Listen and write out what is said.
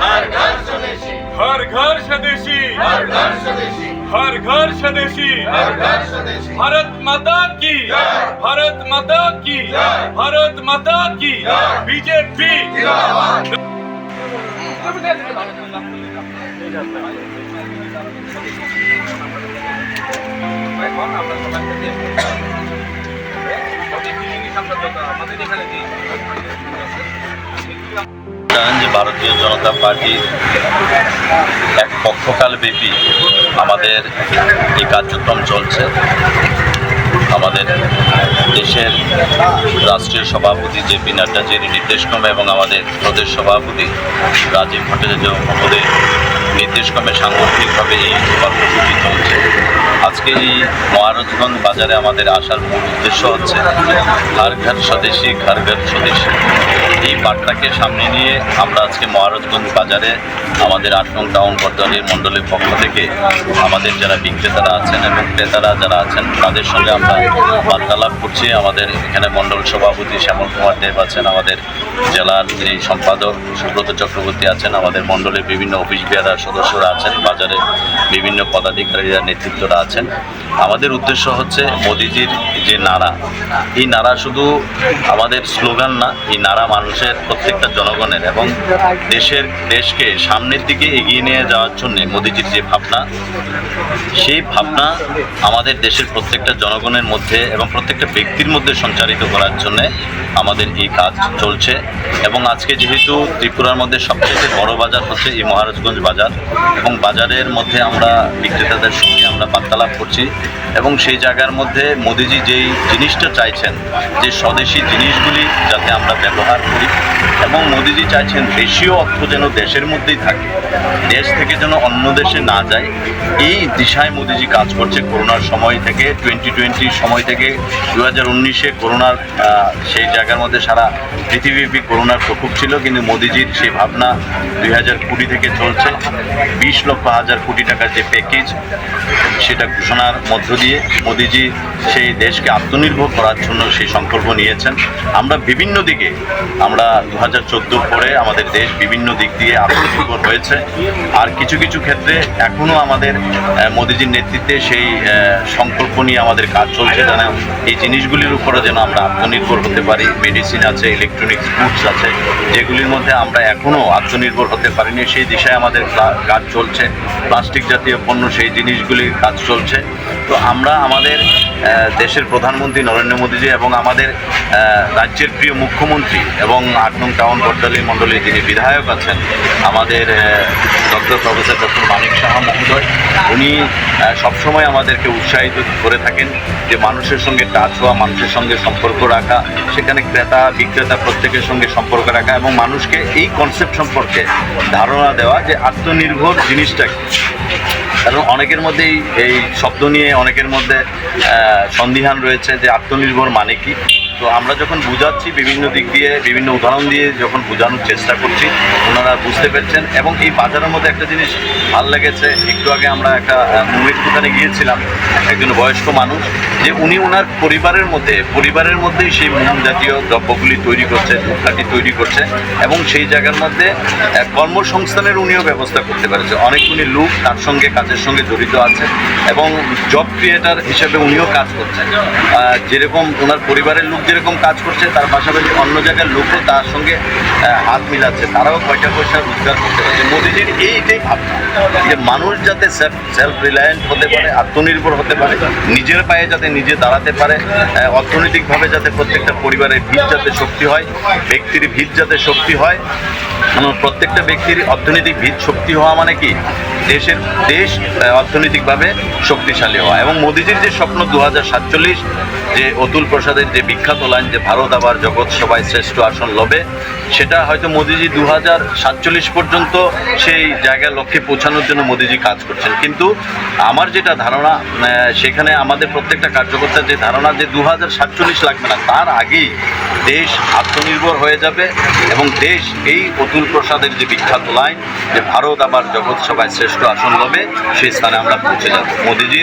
हर घर स्वदेशी, हर घर स्वदेशी, हर घर स्वदेशी, हर घर स्वदेशी, हर घर स्वदेशी। भारत माता की, भारत माता की, भारत माता की, बीजेपी जिंदाबाद। জানেন যে ভারতীয় জনতা পার্টির এক পক্ষকালব্যাপী আমাদের এই কার্যক্রম চলছে। আমাদের দেশের রাষ্ট্রীয় সভাপতি জেপি নাড্ডাজির নির্দেশক্রমে এবং আমাদের প্রদেশ সভাপতি রাজীব ভট্টাচার্য মহোদয়ের নির্দেশক্রমে সাংগঠনিকভাবে এই কর্মসূচি চলছে। আজকে এই মহারাজগঞ্জ বাজারে আমাদের আসার মূল উদ্দেশ্য হচ্ছে হর ঘর স্বদেশী, ঘর ঘর স্বদেশী। এই বার্তাকে সামনে নিয়ে আমরা আজকে মহারাজগঞ্জ বাজারে আমাদের ৮ নং টাউন বর্তমানের মণ্ডলের পক্ষ থেকে আমাদের যারা বিক্রেতারা আছেন এবং ক্রেতারা যারা আছেন তাদের সঙ্গে আমরা বার্তালাপ করছি। আমাদের এখানে মণ্ডল সভাপতি শ্যামল কুমার দেব আছেন, আমাদের জেলার যিনি সম্পাদক সুব্রত চক্রবর্তী আছেন, আমাদের মণ্ডলের বিভিন্ন অফিস বিহার সদস্যরা আছেন, বাজারে বিভিন্ন পদাধিকারীরা নেতৃত্বরা আছেন। আমাদের উদ্দেশ্য হচ্ছে মোদিজির যে নারা, এই নারা শুধু আমাদের স্লোগান না, এই নারা মানুষের প্রত্যেকটা জনগণের এবং দেশকে সামনের দিকে এগিয়ে নিয়ে যাওয়ার জন্য মোদিজির যে ভাবনা, সেই ভাবনা আমাদের দেশের প্রত্যেকটা জনগণের মধ্যে এবং প্রত্যেকটা ব্যক্তির মধ্যে সঞ্চারিত করার জন্যে আমাদের এই কাজ চলছে। এবং আজকে যেহেতু ত্রিপুরার মধ্যে সবচেয়ে বড় বাজার হচ্ছে এই মহারাজগঞ্জ বাজার, এবং বাজারের মধ্যে আমরা বিক্রেতাদের সঙ্গে আমরা বার্তালাপ করছি এবং সেই জায়গার মধ্যে মোদিজি যেই জিনিসটা চাইছেন যে স্বদেশি জিনিসগুলি যাতে আমরা ব্যবহার করি, এবং মোদিজি চাইছেন দেশীয় অর্থ যেন দেশের মধ্যেই থাকে, দেশ থেকে যেন অন্য দেশে না যায়। এই দিশায় মোদিজি কাজ করছে করোনার সময় থেকে, 2020 সময় থেকে 2019-এ করোনার সেই জায়গার মধ্যে সারা পৃথিবীব্যাপী করোনার প্রকোপ ছিল, কিন্তু মোদিজির সেই ভাবনা 2020 থেকে চলছে। 20 লক্ষ হাজার কোটি টাকার যে প্যাকেজ, সেটা ঘোষণার মধ্য দিয়ে মোদিজি সেই দেশকে আত্মনির্ভর করার জন্য সেই সংকল্প নিয়েছেন। আমরা বিভিন্ন দিকে, আমরা 2014 পরে আমাদের দেশ বিভিন্ন দিক দিয়ে আত্মনির্ভর হয়েছে, আর কিছু কিছু ক্ষেত্রে এখনও আমাদের মোদিজির নেতৃত্বে সেই সংকল্প নিয়ে আমাদের কাজ চলছে যেন এই জিনিসগুলির উপরে যেন আমরা আত্মনির্ভর হতে পারি। মেডিসিন আছে, ইলেকট্রনিক্স গুডস আছে, যেগুলির মধ্যে আমরা এখনও আত্মনির্ভর হতে পারিনি, সেই দিশায় আমাদের কাজ চলছে। প্লাস্টিক জাতীয় পণ্য, সেই জিনিসগুলির কাজ চলছে। তো আমরা আমাদের দেশের প্রধানমন্ত্রী নরেন্দ্র মোদীজি এবং আমাদের রাজ্যের প্রিয় মুখ্যমন্ত্রী এবং ৮ নং টাউন বর্তমানের মণ্ডলীর যিনি বিধায়ক আছেন আমাদের প্রফেসর ডক্টর মানিক সাহা মহোদয়, উনি সবসময় আমাদেরকে উৎসাহিত করে থাকেন যে মানুষের সঙ্গে টাচ হওয়া, মানুষের সঙ্গে সম্পর্ক রাখা, সেখানে ক্রেতা বিক্রেতা প্রত্যেকের সঙ্গে সম্পর্ক রাখা এবং মানুষকে এই কনসেপ্ট সম্পর্কে ধারণা দেওয়া যে আত্মনির্ভর জিনিসটা কি। কারণ অনেকের মধ্যেই এই শব্দ নিয়ে অনেকের মধ্যে সন্দিহান রয়েছে যে আত্মনির্ভর মানে কি। তো আমরা যখন বুঝাচ্ছি বিভিন্ন দিক দিয়ে, বিভিন্ন উদাহরণ দিয়ে যখন বোঝানোর চেষ্টা করছি, ওনারা বুঝতে পেরেছেন। এবং এই বাজারের মধ্যে একটা জিনিস ভালো লেগেছে, একটু আগে আমরা একটা মুভির দোকানে গিয়েছিলাম, একজন বয়স্ক মানুষ, যে উনি ওনার পরিবারের মধ্যেই সেই মোম জাতীয় দ্রব্যগুলি তৈরি করছে, ধূপকাঠি তৈরি করছে, এবং সেই জায়গার মধ্যে কর্মসংস্থানের উনিও ব্যবস্থা করতে পেরেছে। অনেকগুলি লোক তার সঙ্গে কাজের সঙ্গে জড়িত আছে এবং জব ক্রিয়েটার হিসেবে উনিও কাজ করছেন। যেরকম ওনার পরিবারের লোক যেরকম কাজ করছে, তার পাশাপাশি অন্য জায়গার লোকও তার সঙ্গে হাত মিলাচ্ছে, তারাও কয়টা পয়সা রোজগার করতে পারছে। মোদিজির এইটাই ভাবনা যে মানুষ যাতে সেলফ রিলায়েন্ট হতে পারে, আত্মনির্ভর হতে পারে, নিজের পায়ে যাতে নিজে দাঁড়াতে পারে, অর্থনৈতিকভাবে যাতে প্রত্যেকটা পরিবারের ভিত যাতে শক্তি হয়, ব্যক্তির ভিত যাতে শক্তি হয়। প্রত্যেকটা ব্যক্তির অর্থনৈতিক ভিত শক্তি হওয়া মানে কি দেশ অর্থনৈতিকভাবে শক্তিশালী হওয়া। এবং মোদিজির যে স্বপ্ন 2047, যে অতুল প্রসাদের যে বিখ্যাত লাইন যে ভারত আবার জগৎ সবাই শ্রেষ্ঠ আসন লবে, সেটা হয়তো মোদিজি 2047 পর্যন্ত সেই জায়গায় লক্ষ্যে পৌঁছানোর জন্য মোদিজি কাজ করছেন। কিন্তু আমার যেটা ধারণা, সেখানে আমাদের প্রত্যেকটা কার্যকর্তার যে ধারণা যে 2047 লাগবে না, তার আগেই দেশ আত্মনির্ভর হয়ে যাবে এবং দেশ এই অতুল প্রসাদের যে বিখ্যাত লাইন যে ভারত আবার জগৎ সবাই শ্রেষ্ঠ আসন লবে, সেই স্থানে আমরা পৌঁছে যাব। মোদিজির